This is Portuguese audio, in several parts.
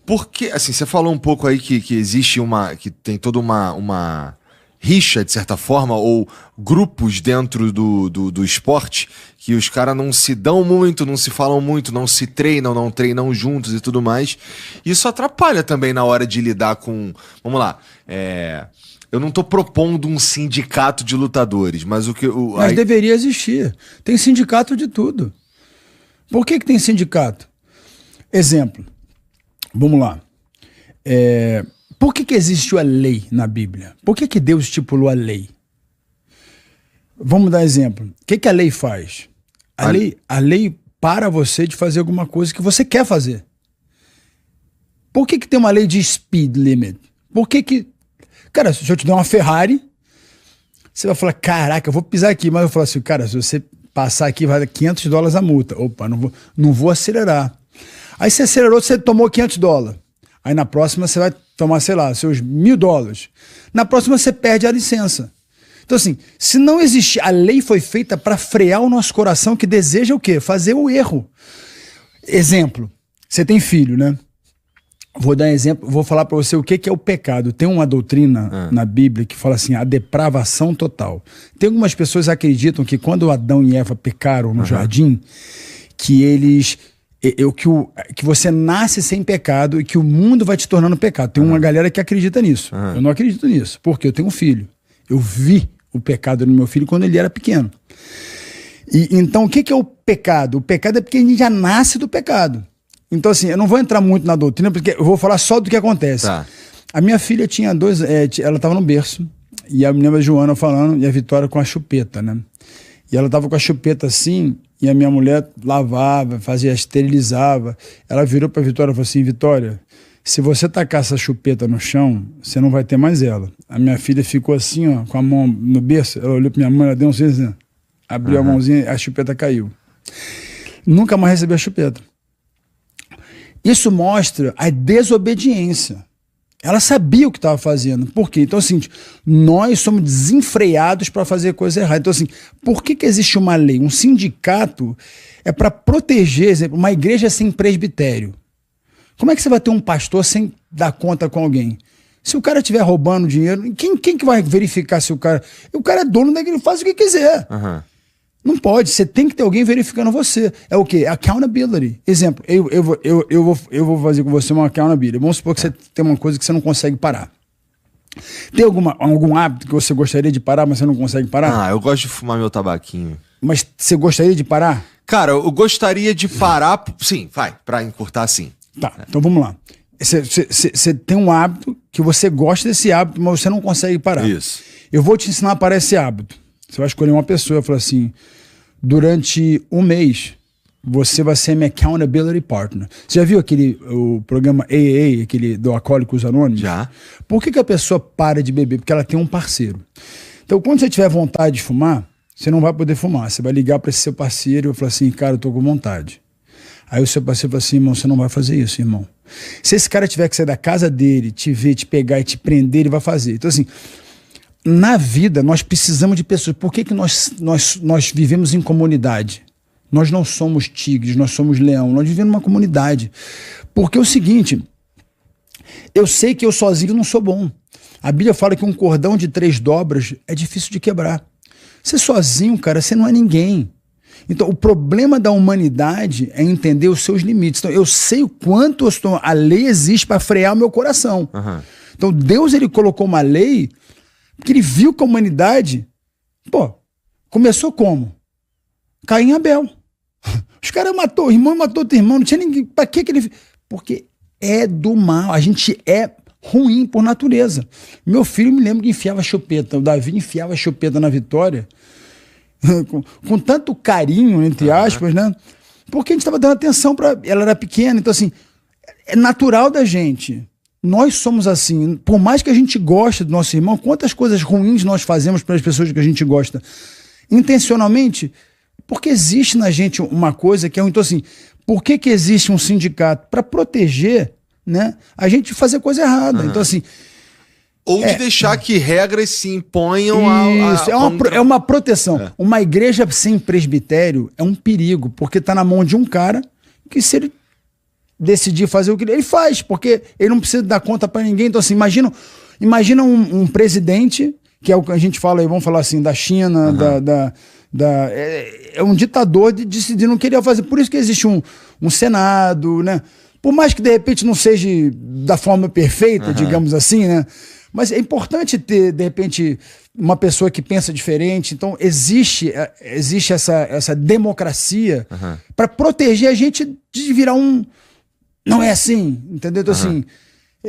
Porque, assim, você falou um pouco aí que existe que tem toda uma rixa, de certa forma, ou grupos dentro do esporte, que os caras não se dão muito, não se falam muito, não se treinam, não treinam juntos e tudo mais. Isso atrapalha também na hora de lidar com... Vamos lá, eu não tô propondo um sindicato de lutadores, mas Mas deveria existir. Tem sindicato de tudo. Por que tem sindicato? Exemplo. Vamos lá. Por que existe a lei na Bíblia? Por que Deus estipulou a lei? Vamos dar exemplo. O que a lei faz? A lei para você de fazer alguma coisa que você quer fazer. Por que tem uma lei de speed limit? Cara, se eu te der uma Ferrari, você vai falar, caraca, eu vou pisar aqui. Mas eu falo assim, cara, se você passar aqui vai dar $500 a multa. Opa, não vou acelerar. Aí você acelerou, você tomou $500. Aí na próxima você vai tomar, sei lá, seus $1.000. Na próxima você perde a licença. Então assim, se não existir, a lei foi feita para frear o nosso coração que deseja o quê? Fazer o erro. Exemplo, você tem filho, né? Vou dar exemplo, vou falar para você o que é o pecado. Tem uma doutrina na Bíblia que fala assim, a depravação total. Tem algumas pessoas que acreditam que quando Adão e Eva pecaram no jardim, que eles... que você nasce sem pecado e que o mundo vai te tornando pecado. Tem uma galera que acredita nisso. Eu não acredito nisso, porque eu tenho um filho. Eu vi o pecado no meu filho quando ele era pequeno. Então, o que é o pecado? O pecado é porque a gente já nasce do pecado. Então, assim, eu não vou entrar muito na doutrina, porque eu vou falar só do que acontece. Tá. A minha filha tinha ela estava no berço, e a menina Joana falando, e a Vitória com a chupeta, né? E ela estava com a chupeta assim, e a minha mulher lavava, esterilizava. Ela virou para a Vitória e falou assim, Vitória, se você tacar essa chupeta no chão, você não vai ter mais ela. A minha filha ficou assim, ó, com a mão no berço, ela olhou para minha mãe, ela deu um assim, abriu a mãozinha e a chupeta caiu. Nunca mais recebeu a chupeta. Isso mostra a desobediência. Ela sabia o que estava fazendo. Por quê? Então, assim, nós somos desenfreados para fazer coisa errada. Então, assim, por que existe uma lei? Um sindicato é para proteger, exemplo, uma igreja sem presbitério. Como é que você vai ter um pastor sem dar conta com alguém? Se o cara estiver roubando dinheiro, quem que vai verificar se o cara... O cara é dono da igreja, faz o que quiser. Não pode, você tem que ter alguém verificando você. É o quê? Accountability. Exemplo, eu vou fazer com você uma accountability. Vamos supor que você tem uma coisa que você não consegue parar. Tem algum hábito que você gostaria de parar, mas você não consegue parar? Eu gosto de fumar meu tabaquinho. Mas você gostaria de parar? Cara, eu gostaria de parar, sim, pra encurtar sim. Tá, então vamos lá. Você tem um hábito que você gosta desse hábito, mas você não consegue parar. Isso. Eu vou te ensinar a parar esse hábito. Você vai escolher uma pessoa e falar assim, durante um mês, você vai ser minha accountability partner. Você já viu o programa AA, aquele do Alcoólicos Anônimos? Já. Por que a pessoa para de beber? Porque ela tem um parceiro. Então, quando você tiver vontade de fumar, você não vai poder fumar. Você vai ligar para esse seu parceiro e vai falar assim, cara, eu tô com vontade. Aí o seu parceiro fala assim, irmão, você não vai fazer isso, irmão. Se esse cara tiver que sair da casa dele, te ver, te pegar e te prender, ele vai fazer. Então, assim... Na vida, nós precisamos de pessoas. Por que nós vivemos em comunidade? Nós não somos tigres, nós somos leão. Nós vivemos numa comunidade. Porque é o seguinte, eu sei que eu sozinho não sou bom. A Bíblia fala que um cordão de 3 dobras é difícil de quebrar. Você sozinho, cara, você não é ninguém. Então, o problema da humanidade é entender os seus limites. Então, eu sei o quanto a lei existe para frear o meu coração. Então, Deus, ele colocou uma lei... Porque ele viu que a humanidade, começou como? Caim e Abel. Os caras matou o irmão, matou outro irmão, não tinha ninguém. Pra que ele... Porque é do mal, a gente é ruim por natureza. Meu filho me lembra que enfiava chupeta, o Davi enfiava chupeta na Vitória, com tanto carinho, entre aspas, né? Porque a gente estava dando atenção para ela, era pequena, então assim, é natural da gente. Nós somos assim, por mais que a gente goste do nosso irmão, quantas coisas ruins nós fazemos para as pessoas que a gente gosta? Intencionalmente, porque existe na gente uma coisa que é... Então assim, por que existe um sindicato? Para proteger, né, a gente de fazer coisa errada. Então assim... Ou de deixar que regras se imponham Isso, é uma proteção. Uma igreja sem presbitério é um perigo, porque está na mão de um cara que se ele decidir fazer o que ele faz, porque ele não precisa dar conta para ninguém. Então, assim, imagina um presidente, que é o que a gente fala aí, vamos falar assim, da China, é um ditador de decidir não querer fazer. Por isso que existe um Senado, né? Por mais que de repente não seja da forma perfeita, digamos assim, né? Mas é importante ter, de repente, uma pessoa que pensa diferente. Então, existe essa democracia para proteger a gente de virar um... Não é assim, entendeu? Então, assim,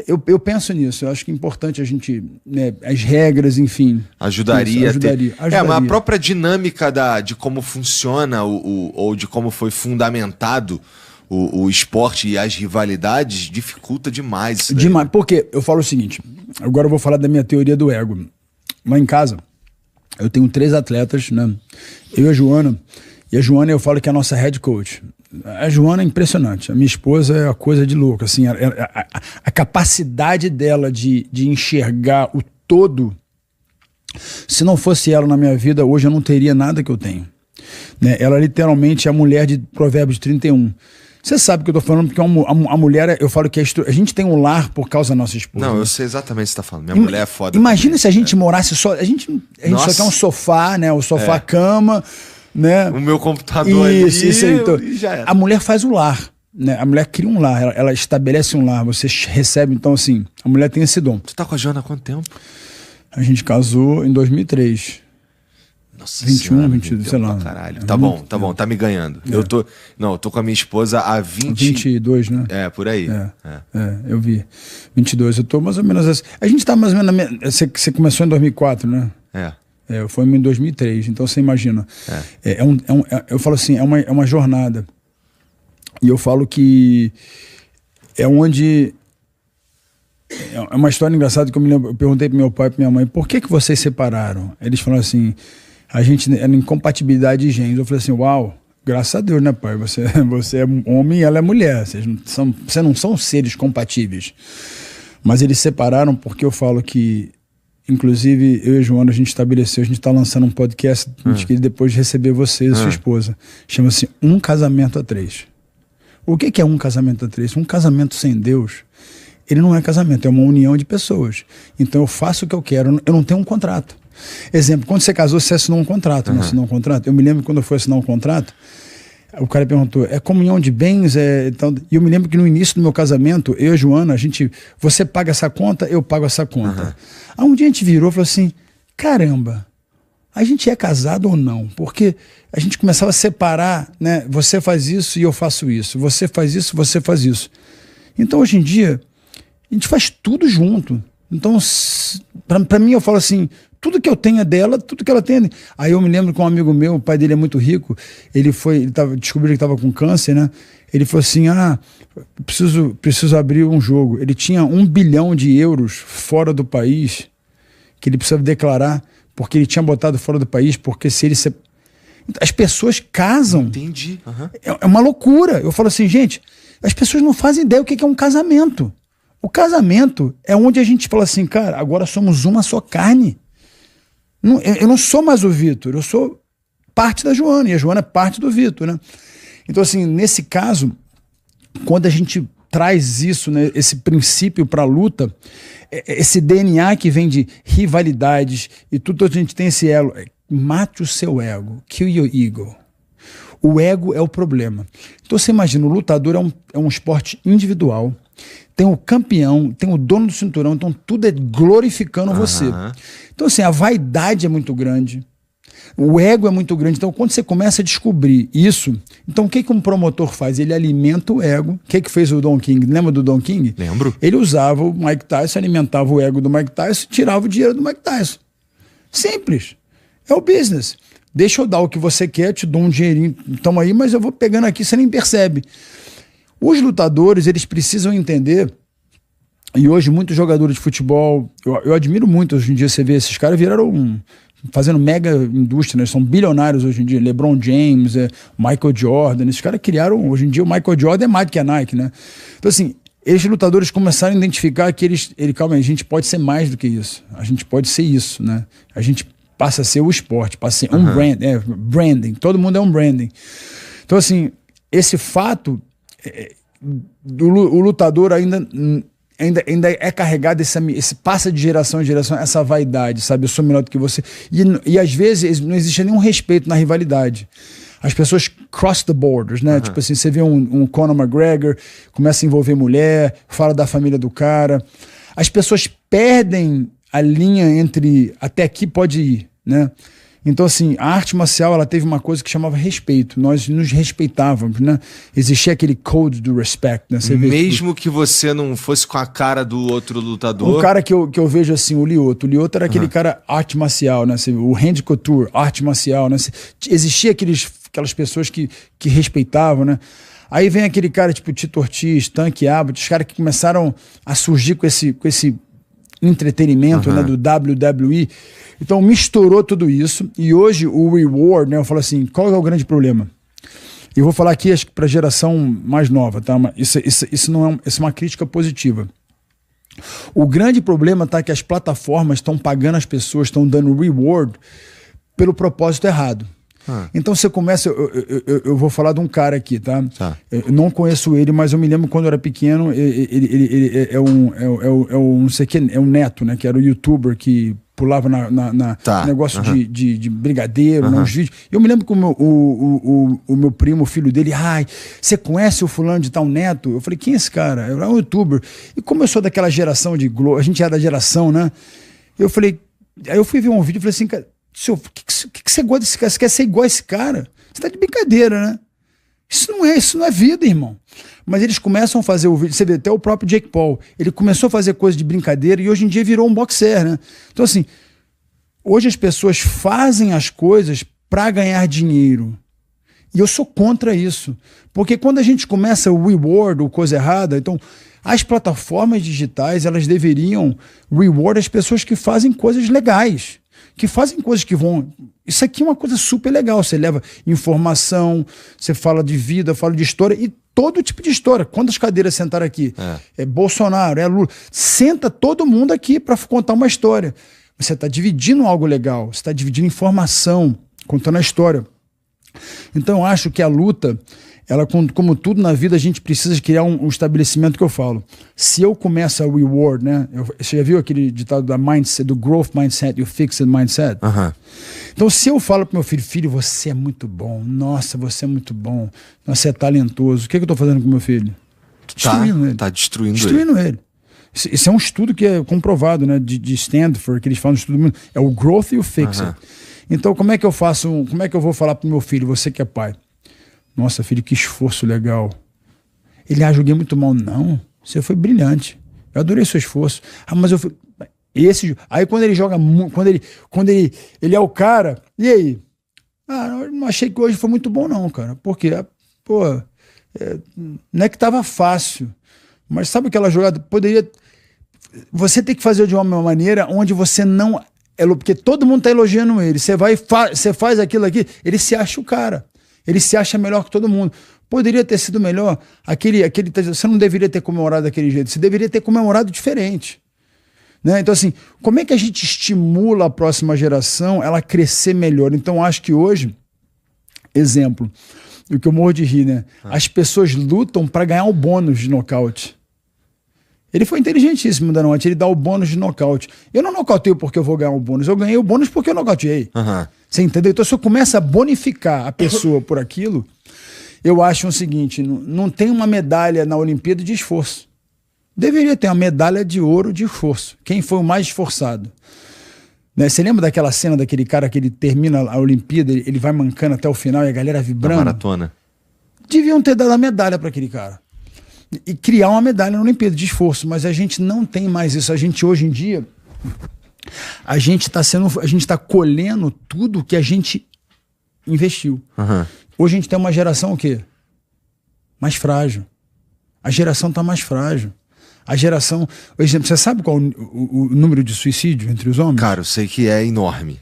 eu penso nisso. Eu acho que é importante a gente... Né, as regras, enfim... Ajudaria. Mas a própria dinâmica de como funciona ou de como foi fundamentado o esporte e as rivalidades dificulta demais isso daí. Demais. Porque eu falo o seguinte, agora eu vou falar da minha teoria do ego. Lá em casa, eu tenho 3 atletas, né? Eu e a Joana. E a Joana, eu falo que é a nossa head coach. A Joana é impressionante. A minha esposa é uma coisa de louco. Assim, a capacidade dela de enxergar o todo, se não fosse ela na minha vida, hoje eu não teria nada que eu tenho. Né? Ela literalmente é a mulher de Provérbios 31. Você sabe o que eu tô falando, porque a mulher, eu falo que a gente tem um lar por causa da nossa esposa. Não, eu sei exatamente o que você tá falando. Minha mulher é foda. Imagina também, se a gente morasse só... A gente só quer um sofá, né? O sofá-cama, né? O meu computador isso aí. Então, e já era. A mulher faz o lar, né? A mulher cria um lar, ela estabelece um lar. Você recebe, então, assim, a mulher tem esse dom. Tu tá com a Joana há quanto tempo? A gente casou em 2003. Nossa 21, senhora, 22, sei lá. Caralho. Tá bom, tá me ganhando. Eu tô com a minha esposa há 22, né? É, por aí. Eu vi. 22, eu tô mais ou menos assim. A gente tá mais ou menos... Você começou em 2004, né? Eu fui em 2003, então você imagina. Eu falo assim, é uma jornada. E eu falo que é onde... É uma história engraçada que eu perguntei pro meu pai e pra minha mãe, por que vocês separaram? Eles falaram assim, a gente era incompatibilidade de genes. Eu falei assim, uau, graças a Deus, né, pai? Você é homem e ela é mulher. Vocês não são seres compatíveis. Mas eles separaram porque eu falo que, inclusive, eu e a Joana, a gente estabeleceu, a gente está lançando um podcast, a gente queria depois receber você e sua esposa. Chama-se Um Casamento a 3. O que é um casamento a 3? Um casamento sem Deus, ele não é casamento, é uma união de pessoas. Então eu faço o que eu quero, eu não tenho um contrato. Exemplo, quando você casou, você assinou um contrato, não assinou um contrato? Eu me lembro que quando eu fui assinar um contrato, o cara perguntou, é comunhão de bens? Então, e eu me lembro que no início do meu casamento, eu e a Joana, você paga essa conta, eu pago essa conta. Aí um dia a gente virou e falou assim, caramba, a gente é casado ou não? Porque a gente começava a separar, né? Você faz isso e eu faço isso. Você faz isso, você faz isso. Então hoje em dia, a gente faz tudo junto. Então, pra mim, eu falo assim, tudo que eu tenho é dela, tudo que ela tem é dela. Aí eu me lembro que um amigo meu, o pai dele é muito rico, descobriu que estava com câncer, né? Ele falou assim, preciso abrir um jogo. Ele tinha 1 bilhão de euros fora do país, que ele precisava declarar, porque ele tinha botado fora do país, porque se ele... As pessoas casam. Entendi. É uma loucura. Eu falo assim, gente, as pessoas não fazem ideia o que é um casamento. O casamento é onde a gente fala assim, cara, agora somos uma só carne. Eu não sou mais o Vitor, eu sou parte da Joana, e a Joana é parte do Vitor, né? Então, assim, nesse caso, quando a gente traz isso, né, esse princípio para a luta, esse DNA que vem de rivalidades e tudo, a gente tem esse elo. Mate o seu ego, kill your ego. O ego é o problema. Então você imagina, o lutador é um esporte individual, tem o campeão, tem o dono do cinturão, então tudo é glorificando você. Então assim, a vaidade é muito grande, o ego é muito grande. Então quando você começa a descobrir isso, então o que um promotor faz? Ele alimenta o ego. O que fez o Don King? Lembra do Don King? Lembro. Ele usava o Mike Tyson, alimentava o ego do Mike Tyson e tirava o dinheiro do Mike Tyson. Simples. É o business. Deixa eu dar o que você quer, te dou um dinheirinho, toma aí, mas eu vou pegando aqui, você nem percebe. Os lutadores, eles precisam entender, e hoje muitos jogadores de futebol, eu admiro muito, hoje em dia você vê, esses caras viraram fazendo mega indústria, né? São bilionários hoje em dia, LeBron James, Michael Jordan, esses caras criaram, hoje em dia o Michael Jordan é mais do que a Nike, né? Então assim, esses lutadores começaram a identificar que calma aí, a gente pode ser mais do que isso, a gente pode ser isso, né? A gente passa a ser o esporte, passa a ser um branding, todo mundo é um branding. Então assim, esse fato o lutador ainda é carregado, esse passa de geração em geração, essa vaidade, sabe? Eu sou melhor do que você. E às vezes não existe nenhum respeito na rivalidade. As pessoas cross the borders, né? Tipo assim, você vê um Conor McGregor, começa a envolver mulher, fala da família do cara. As pessoas perdem a linha entre até aqui pode ir, né? Então, assim, a arte marcial, ela teve uma coisa que chamava respeito. Nós nos respeitávamos, né? Existia aquele code do respect, né? Você mesmo que você não fosse com a cara do outro lutador. O cara que eu vejo, assim, o Lyoto. O Lyoto era aquele cara arte marcial, né? O Randy Couture, arte marcial, né? Existia aquelas pessoas que respeitavam, né? Aí vem aquele cara tipo Tito Ortiz, Tanque Abbott, os caras que começaram a surgir com esse entretenimento, né, do WWE. Então misturou tudo isso e hoje o reward, né, eu falo assim, qual é o grande problema? Eu vou falar aqui, acho que para a geração mais nova, tá? Isso não é isso é uma crítica positiva. O grande problema tá que as plataformas estão pagando as pessoas, estão dando reward pelo propósito errado. Então você começa, eu vou falar de um cara aqui, tá? Eu não conheço ele, mas eu me lembro quando eu era pequeno, ele não sei que, é um neto, né? Que era o youtuber que pulava negócio de brigadeiro, nos vídeos. Eu me lembro que o meu primo, o filho dele, você conhece o fulano de tal neto? Eu falei, quem é esse cara? Eu era um youtuber. E como eu sou daquela geração de Globo, a gente é da geração, né? Eu falei, aí eu fui ver um vídeo e falei assim, cara, o que você gosta desse cara? Você quer ser igual a esse cara? Você tá de brincadeira, né? Isso não é vida, irmão. Mas eles começam a fazer o vídeo. Você vê, até o próprio Jake Paul. Ele começou a fazer coisa de brincadeira e hoje em dia virou um boxer, né? Então, assim, hoje as pessoas fazem as coisas para ganhar dinheiro. E eu sou contra isso. Porque quando a gente começa o reward ou coisa errada, então as plataformas digitais, elas deveriam reward as pessoas que fazem coisas legais. Que fazem coisas que vão... Isso aqui é uma coisa super legal. Você leva informação, você fala de vida, fala de história e todo tipo de história. Quantas cadeiras sentaram aqui? É Bolsonaro, é Lula. Senta todo mundo aqui para contar uma história. Você está dividindo algo legal, você está dividindo informação, contando a história. Então eu acho que a luta, ela, como tudo na vida, a gente precisa criar um estabelecimento que eu falo. Se eu começo a reward, né? Você já viu aquele ditado da mindset, do growth mindset e o fixed mindset? Então, se eu falo pro meu filho, filho, você é muito bom, nossa, você é muito bom, você é talentoso, o que eu tô fazendo com meu filho? Destruindo ele. Tá destruindo ele. Isso é um estudo que é comprovado, né? De Stanford, que eles falam de estudo, é o growth e o fixed. Então, como é que eu vou falar pro meu filho, você que é pai? Nossa, filho, que esforço legal. Ele, joguei muito mal. Não, você foi brilhante. Eu adorei seu esforço. Mas eu fui... Aí quando ele joga, quando ele é o cara, e aí? Eu não achei que hoje foi muito bom não, cara. Por quê? Não é que tava fácil, mas sabe aquela jogada? Você tem que fazer de uma maneira onde você não... Porque todo mundo tá elogiando ele. Você faz aquilo aqui, ele se acha o cara. Ele se acha melhor que todo mundo. Poderia ter sido melhor. Você não deveria ter comemorado daquele jeito. Você deveria ter comemorado diferente. Né? Então, assim, como é que a gente estimula a próxima geração ela crescer melhor? Então, acho que hoje, exemplo, o que eu morro de rir, né? As pessoas lutam para ganhar o bônus de nocaute. Ele foi inteligentíssimo da noite, ele dá o bônus de nocaute. Eu não nocauteio porque eu vou ganhar o bônus, eu ganhei o bônus porque eu nocauteei. Você entendeu? Então, se eu começo a bonificar a pessoa por aquilo, eu acho o seguinte, não tem uma medalha na Olimpíada de esforço. Deveria ter uma medalha de ouro de esforço. Quem foi o mais esforçado? Né? Você lembra daquela cena daquele cara que ele termina a Olimpíada, ele vai mancando até o final e a galera vibrando? A maratona. Deviam ter dado a medalha para aquele cara. E criar uma medalha na Olimpíada de esforço, mas a gente não tem mais isso. A gente hoje em dia, a gente está colhendo tudo que a gente investiu. Hoje a gente tem uma geração o quê? Mais frágil. A geração está mais frágil. A geração... Por exemplo, você sabe qual o número de suicídio entre os homens? Cara, eu sei que é enorme.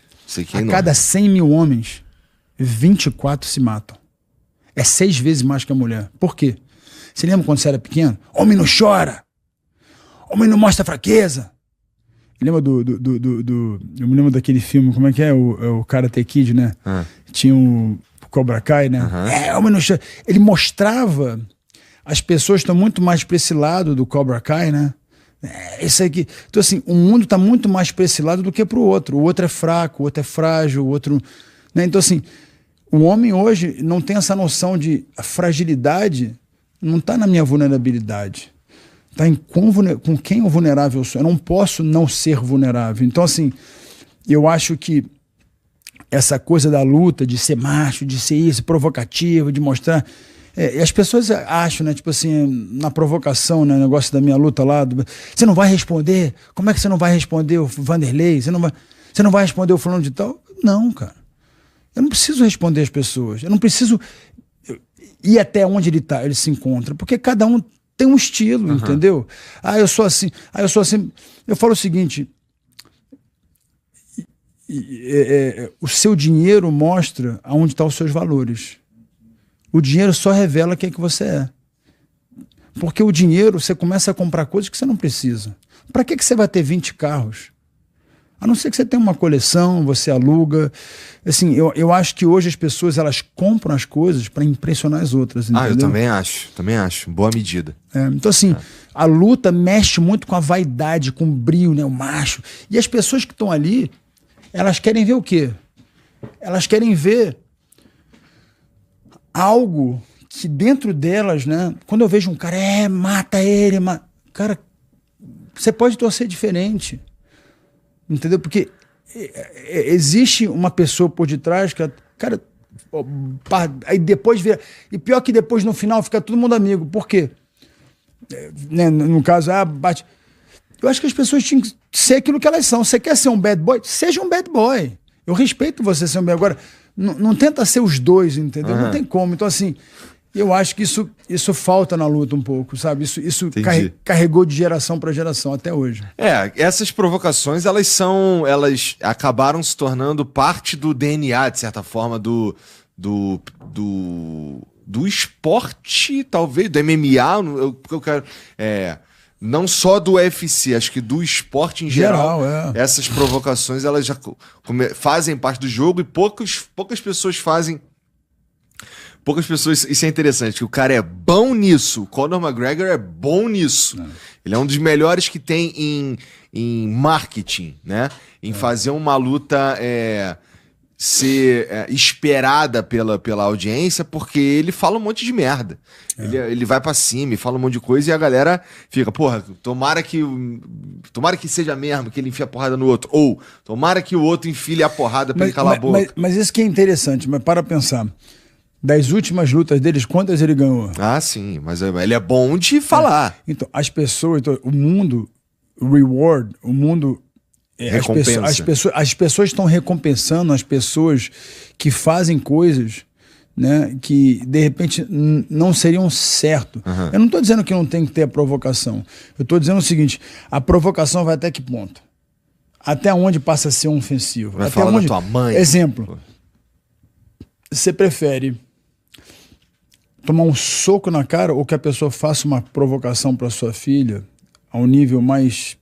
A cada 100 mil homens, 24 se matam. É 6 vezes mais que a mulher. Por quê? Você lembra quando você era pequeno? Homem não chora. Homem não mostra fraqueza. Lembra eu me lembro daquele filme, como é que é? O Karate Kid, né? Tinha o Cobra Kai, né? Homem não chora. Ele mostrava as pessoas estão muito mais para esse lado do Cobra Kai, né? Esse aqui. Então, assim, o mundo está muito mais para esse lado do que para o outro. O outro é fraco, o outro é frágil, o outro. Né? Então, assim, o homem hoje não tem essa noção de a fragilidade, não está na minha vulnerabilidade. Está em com quem eu vulnerável sou. Eu não posso não ser vulnerável. Então, assim, eu acho que essa coisa da luta, de ser macho, de ser isso, provocativo, de mostrar. E as pessoas acham, né? Tipo assim, na provocação, né? O negócio da minha luta lá. Você não vai responder? Como é que você não vai responder o Vanderlei? Você não vai responder o fulano de tal? Não, cara. Eu não preciso responder as pessoas. Eu não preciso ir até onde ele se encontra. Porque cada um tem um estilo, entendeu? Eu sou assim. Eu sou assim. Eu falo o seguinte. O seu dinheiro mostra aonde estão os seus valores. O dinheiro só revela quem é que você é. Porque o dinheiro, você começa a comprar coisas que você não precisa. Para que você vai ter 20 carros? A não ser que você tenha uma coleção, você aluga. Assim, eu acho que hoje as pessoas elas compram as coisas para impressionar as outras. Entendeu? Eu também acho. Boa medida. Então, assim, a luta mexe muito com a vaidade, com o brio, né? O macho. E as pessoas que estão ali, elas querem ver o quê? Elas querem ver algo que dentro delas, né? Quando eu vejo um cara, mata ele, cara, você pode torcer diferente, entendeu? Porque existe uma pessoa por detrás que, cara, aí depois vira, e pior que depois no final fica todo mundo amigo. Por quê? Né, no caso, bate. Eu acho que as pessoas tinham que ser aquilo que elas são. Você quer ser um bad boy? Seja um bad boy. Eu respeito você ser um bad boy. Agora, não tenta ser os dois, entendeu? Não tem como. Então, assim, eu acho que isso falta na luta um pouco, sabe? Isso carregou de geração para geração até hoje. Essas provocações, elas acabaram se tornando parte do DNA, de certa forma, do esporte, talvez, do MMA, eu quero... não só do UFC, acho que do esporte em geral. Essas provocações, elas já fazem parte do jogo e poucas pessoas fazem. Poucas pessoas... Isso é interessante, que o cara é bom nisso. O Conor McGregor é bom nisso. Ele é um dos melhores que tem em marketing, né? Em fazer uma luta... ser esperada pela audiência, porque ele fala um monte de merda. Ele vai pra cima e fala um monte de coisa e a galera fica, porra, tomara que seja mesmo, que ele enfia a porrada no outro. Ou, tomara que o outro enfile a porrada pra ele calar a boca. Mas isso que é interessante, mas para pensar. Das últimas lutas deles, quantas ele ganhou? Sim, mas ele é bom de falar. Então, as pessoas, o mundo, reward, o mundo... As pessoas estão recompensando as pessoas que fazem coisas, né, que de repente não seriam certo. Eu não estou dizendo que não tem que ter a provocação. Eu estou dizendo o seguinte: a provocação vai até que ponto? Até onde passa a ser um ofensivo? Vai até falar onde... da tua mãe. Exemplo. Você prefere tomar um soco na cara ou que a pessoa faça uma provocação para sua filha ao nível mais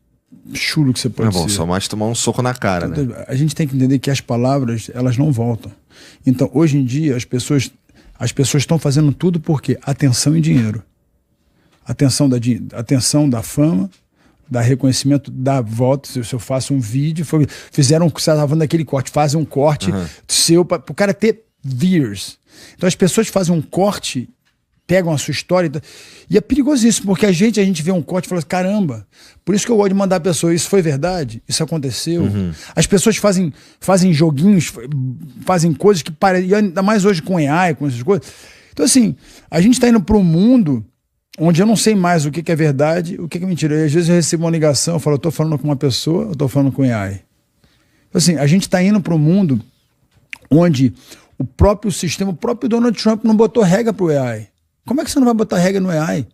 chulo que você pode ser? Só mais tomar um soco na cara, então, né? A gente tem que entender que as palavras, elas não voltam. Então, hoje em dia, as pessoas estão fazendo tudo por quê? Atenção e dinheiro. Atenção da fama, da reconhecimento, da volta. Se eu faço um vídeo, fizeram, você estava falando daquele corte, fazem um corte seu para o cara ter views. Então, as pessoas fazem um corte, pegam a sua história e é perigosíssimo, porque a gente vê um corte e fala, caramba, por isso que eu gosto de mandar a pessoa, isso foi verdade? Isso aconteceu? As pessoas fazem joguinhos, fazem coisas que parecem, e ainda mais hoje com AI, com essas coisas. Então, assim, a gente está indo para um mundo onde eu não sei mais o que é verdade, o que é mentira. E às vezes eu recebo uma ligação, eu falo, eu estou falando com uma pessoa, eu estou falando com AI. Então, assim, a gente está indo para um mundo onde o próprio sistema, o próprio Donald Trump não botou regra para o AI. Como é que você não vai botar regra no AI?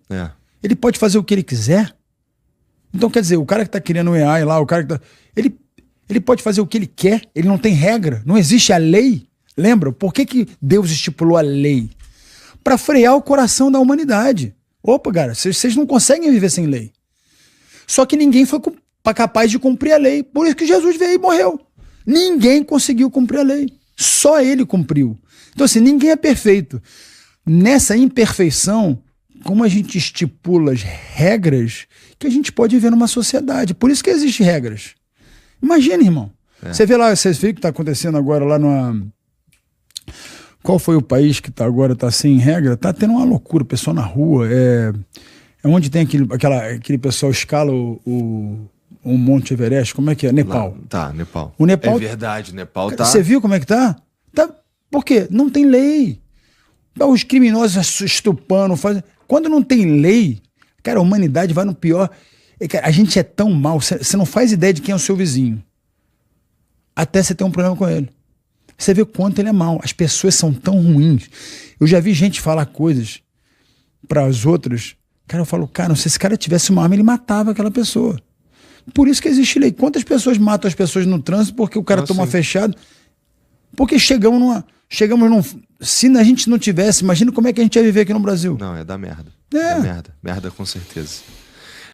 Ele pode fazer o que ele quiser. Então, quer dizer, o cara que está criando o AI lá, o cara que tá... Ele pode fazer o que ele quer, ele não tem regra, não existe a lei. Lembra? Por que Deus estipulou a lei? Para frear o coração da humanidade. Opa, cara, vocês não conseguem viver sem lei. Só que ninguém foi capaz de cumprir a lei. Por isso que Jesus veio e morreu. Ninguém conseguiu cumprir a lei. Só ele cumpriu. Então, assim, ninguém é perfeito. Nessa imperfeição, como a gente estipula as regras que a gente pode viver numa sociedade. Por isso que existem regras. Imagina, irmão. Você vê lá, você vê o que está acontecendo agora lá numa... Qual foi o país que agora está sem regra? Está tendo uma loucura, o pessoal na rua. É onde tem aquele pessoal escala o Monte Everest. Como é que é? Nepal. Lá, tá, Nepal. O Nepal. É verdade, Nepal tá... Você viu como é que tá? Por quê? Não tem lei. Os criminosos estupando, fazem... Quando não tem lei, cara, a humanidade vai no pior. A gente é tão mal, você não faz ideia de quem é o seu vizinho. Até você ter um problema com ele. Você vê o quanto ele é mau. As pessoas são tão ruins. Eu já vi gente falar coisas para os outros. Cara, eu falo, cara, se esse cara tivesse uma arma, ele matava aquela pessoa. Por isso que existe lei. Quantas pessoas matam as pessoas no trânsito porque o cara toma fechado? Porque chegamos num... Se a gente não tivesse, imagina como é que a gente ia viver aqui no Brasil. Não, é da merda. É da merda. Merda com certeza.